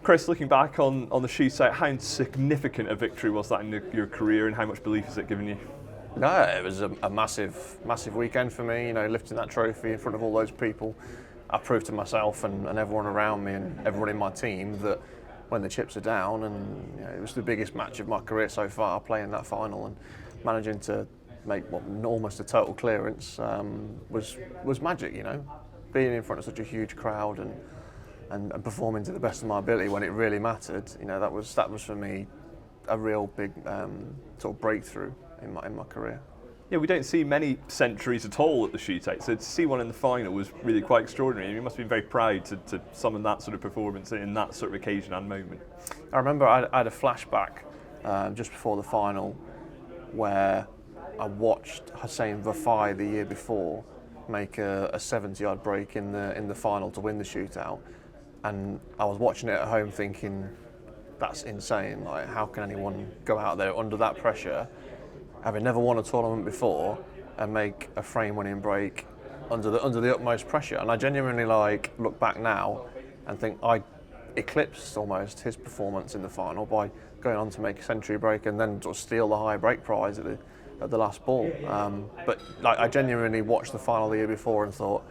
Chris, looking back on the shootout, how significant a victory was that in your career, and how much belief has it given you? No, it was a massive weekend for me. Lifting that trophy in front of all those people, I proved to myself and everyone around me and everyone in my team that when the chips are down, and it was the biggest match of my career so far, playing that final and managing to make almost a total clearance was magic. Being in front of such a huge crowd and performing to the best of my ability when it really mattered. That was for me a real big sort of breakthrough in my career. Yeah, we don't see many centuries at all at the shootout, so to see one in the final was really quite extraordinary. You must have been very proud to summon that sort of performance in that sort of occasion and moment. I remember I had a flashback just before the final where I watched Hussein Vafai the year before make a 70-yard break in the final to win the shootout, and I was watching it at home thinking, that's insane. Like, how can anyone go out there under that pressure, having never won a tournament before, and make a frame-winning break under the utmost pressure? And I genuinely look back now and think I eclipsed almost his performance in the final by going on to make a century break and then sort of steal the high break prize at the last ball. But I genuinely watched the final the year before and thought,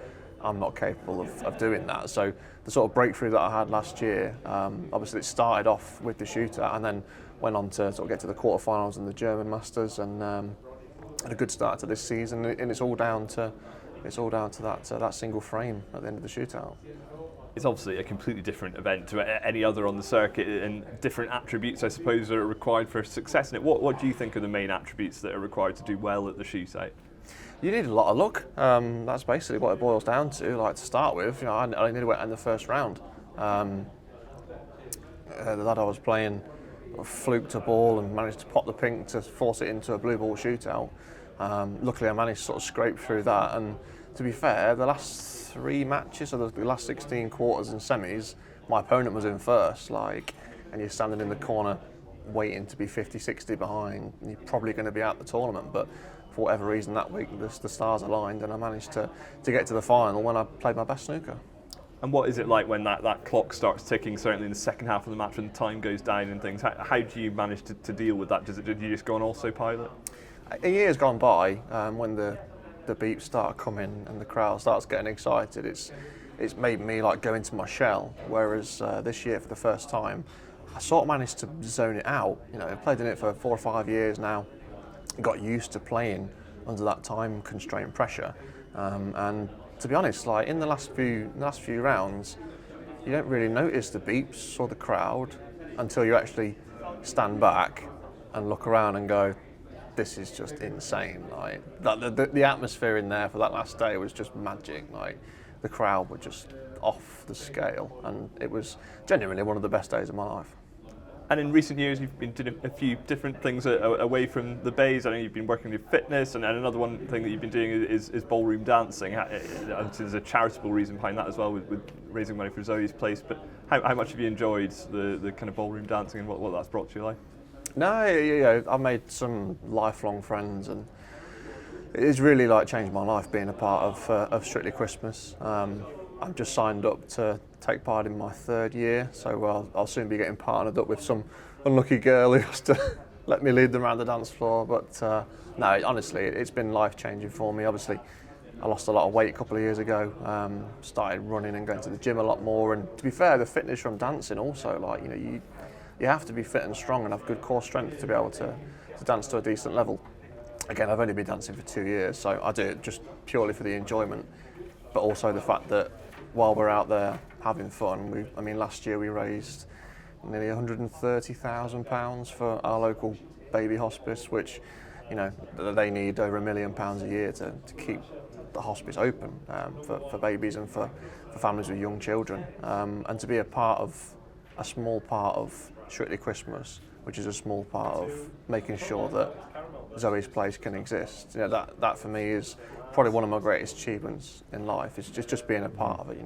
I'm not capable of doing that. So the sort of breakthrough that I had last year, obviously it started off with the shootout and then went on to sort of get to the quarterfinals in the German Masters, and had a good start to this season. And it's all down to that single frame at the end of the shootout. It's obviously a completely different event to any other on the circuit, and different attributes, I suppose, are required for success in it. What do you think are the main attributes that are required to do well at the shootout? You need a lot of luck. That's basically what it boils down to. To start with, I nearly went in the first round. The lad I was playing fluked a ball and managed to pop the pink to force it into a blue ball shootout. Luckily, I managed to sort of scrape through that. And to be fair, the last 3 matches, so the last 16 quarters and semis, my opponent was in first. And you're standing in the corner waiting to be 50, 60 behind, and you're probably going to be out the tournament. But for whatever reason that week, the stars aligned, and I managed to get to the final when I played my best snooker. And what is it like when that clock starts ticking, certainly in the second half of the match, when the time goes down and things? How do you manage to deal with that? Did you just go on autopilot? A year's gone by, when the beeps start coming and the crowd starts getting excited, it's made me go into my shell. Whereas this year, for the first time, I sort of managed to zone it out. I've played in it for 4 or 5 years now, got used to playing under that time constraint pressure, and to be honest, in the last few rounds, you don't really notice the beeps or the crowd until you actually stand back and look around and go, this is just insane. The atmosphere in there for that last day was just magic. The crowd were just off the scale, and it was genuinely one of the best days of my life. And in recent years, you've been doing a few different things away from the bays. I know you've been working with fitness, and another one thing that you've been doing is ballroom dancing. There's a charitable reason behind that as well, with raising money for Zoe's place. But how much have you enjoyed the kind of ballroom dancing and what that's brought to your life? No, I've made some lifelong friends, and it's really changed my life being a part of Strictly Christmas. I'm just signed up to take part in my 3rd year, so I'll soon be getting partnered up with some unlucky girl who has to let me lead them around the dance floor. But no, honestly, it's been life-changing for me. Obviously, I lost a lot of weight a couple of years ago, started running and going to the gym a lot more. And to be fair, the fitness from dancing also, you have to be fit and strong and have good core strength to be able to dance to a decent level. Again, I've only been dancing for 2 years, so I do it just purely for the enjoyment, but also the fact that while we're out there having fun, last year we raised nearly £130,000 for our local baby hospice, which, they need over £1 million a year to keep the hospice open for babies and for families with young children. And to be a small part of Strictly Christmas, which is a small part of making sure that Zoe's place can exist. That for me is probably one of my greatest achievements in life. It's just being a part of it.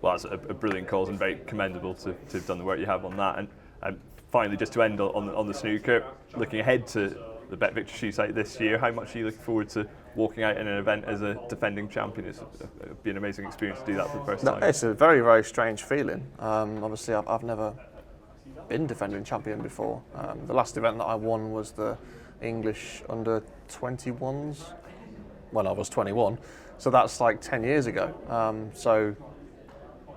Well, it's a brilliant cause and very commendable to have done the work you have on that. And finally, just to end on the snooker, looking ahead to the BetVictor shootout this year, how much are you looking forward to walking out in an event as a defending champion? It'd be an amazing experience to do that for the first time. It's a very, very strange feeling. Obviously, I've never been defending champion before. The last event that I won was the English under 21s when I was 21, so that's like 10 years ago. So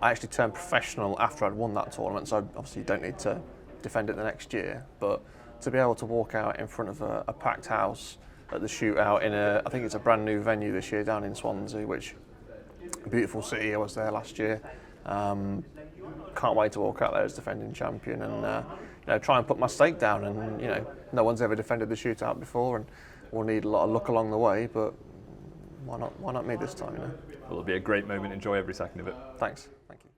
I actually turned professional after I'd won that tournament, so obviously you don't need to defend it the next year, but to be able to walk out in front of a packed house at the shootout in I think it's a brand new venue this year down in Swansea, which a beautiful city. I was there last year. Can't wait to walk out there as defending champion and try and put my stake down. And no one's ever defended the shootout before, and we'll need a lot of luck along the way. But why not me this time? Well, it'll be a great moment. Enjoy every second of it. Thanks. Thank you.